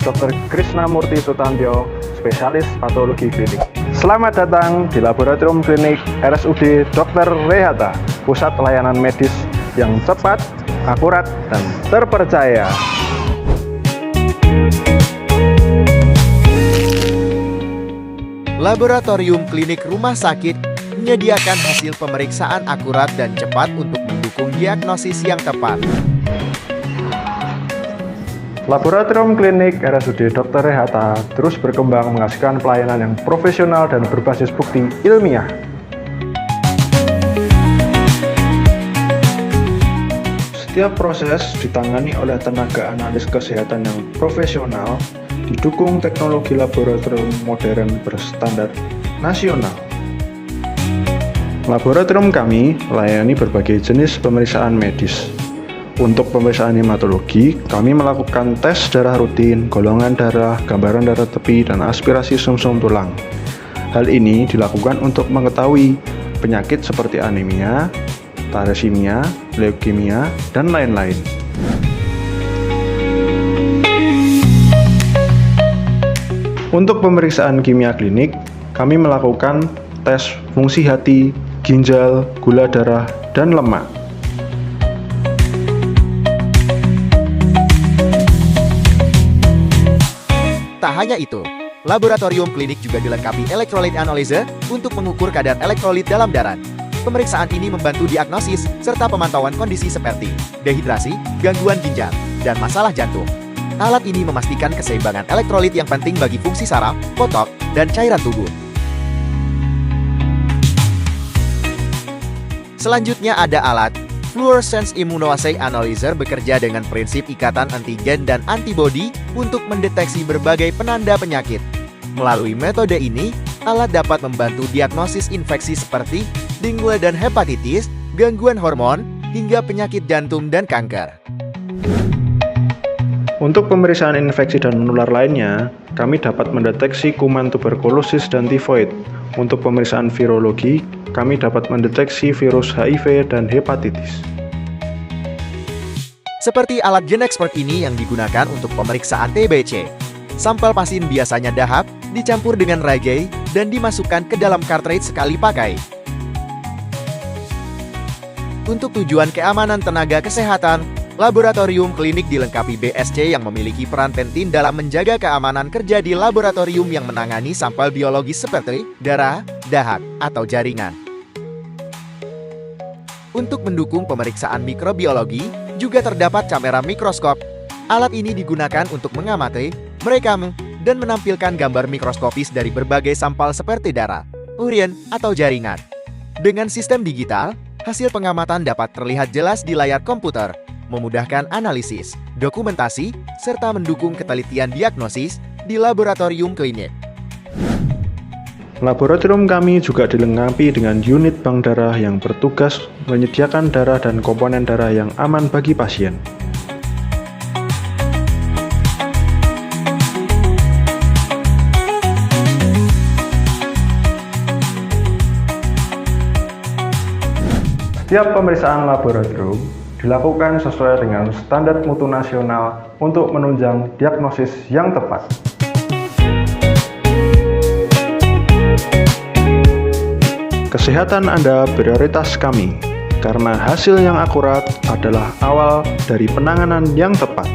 Dr. Krisnamurti Sutantyo, spesialis patologi klinik. Selamat datang di Laboratorium Klinik RSUD Dr. Rehata, pusat layanan medis yang cepat, akurat, dan terpercaya. Laboratorium Klinik Rumah Sakit menyediakan hasil pemeriksaan akurat dan cepat untuk mendukung diagnosis yang tepat. Laboratorium Klinik RSUD Dr. Rehata terus berkembang menghasilkan pelayanan yang profesional dan berbasis bukti ilmiah. Setiap proses ditangani oleh tenaga analis kesehatan yang profesional, didukung teknologi laboratorium modern berstandar nasional. Laboratorium kami melayani berbagai jenis pemeriksaan medis. Untuk pemeriksaan hematologi, kami melakukan tes darah rutin, golongan darah, gambaran darah tepi, dan aspirasi sumsum tulang. Hal ini dilakukan untuk mengetahui penyakit seperti anemia, thalassemia, leukemia, dan lain-lain. Untuk pemeriksaan kimia klinik, kami melakukan tes fungsi hati, ginjal, gula darah, dan lemak. Tak hanya itu, laboratorium klinik juga dilengkapi elektrolit analyzer untuk mengukur kadar elektrolit dalam darah. Pemeriksaan ini membantu diagnosis serta pemantauan kondisi seperti dehidrasi, gangguan ginjal, dan masalah jantung. Alat ini memastikan keseimbangan elektrolit yang penting bagi fungsi saraf, otot, dan cairan tubuh. Selanjutnya ada alat Fluorescence Immunoassay Analyzer, bekerja dengan prinsip ikatan antigen dan antibodi untuk mendeteksi berbagai penanda penyakit. Melalui metode ini, alat dapat membantu diagnosis infeksi seperti dengue dan hepatitis, gangguan hormon, hingga penyakit jantung dan kanker. Untuk pemeriksaan infeksi dan menular lainnya, kami dapat mendeteksi kuman tuberkulosis dan tifoid. Untuk pemeriksaan virologi, kami dapat mendeteksi virus HIV dan hepatitis. Seperti alat GenExpert ini yang digunakan untuk pemeriksaan TBC. Sampel pasien biasanya dahak, dicampur dengan reagay, dan dimasukkan ke dalam cartridge sekali pakai. Untuk tujuan keamanan tenaga kesehatan, laboratorium klinik dilengkapi BSC yang memiliki peran penting dalam menjaga keamanan kerja di laboratorium yang menangani sampel biologis seperti darah, dahak, atau jaringan. Untuk mendukung pemeriksaan mikrobiologi, juga terdapat kamera mikroskop. Alat ini digunakan untuk mengamati, merekam, dan menampilkan gambar mikroskopis dari berbagai sampel seperti darah, urin, atau jaringan. Dengan sistem digital, hasil pengamatan dapat terlihat jelas di layar komputer, memudahkan analisis, dokumentasi, serta mendukung ketelitian diagnosis di laboratorium klinik. Laboratorium kami juga dilengkapi dengan unit bank darah yang bertugas menyediakan darah dan komponen darah yang aman bagi pasien. Setiap pemeriksaan laboratorium dilakukan sesuai dengan standar mutu nasional untuk menunjang diagnosis yang tepat. Kesehatan Anda prioritas kami, karena hasil yang akurat adalah awal dari penanganan yang tepat.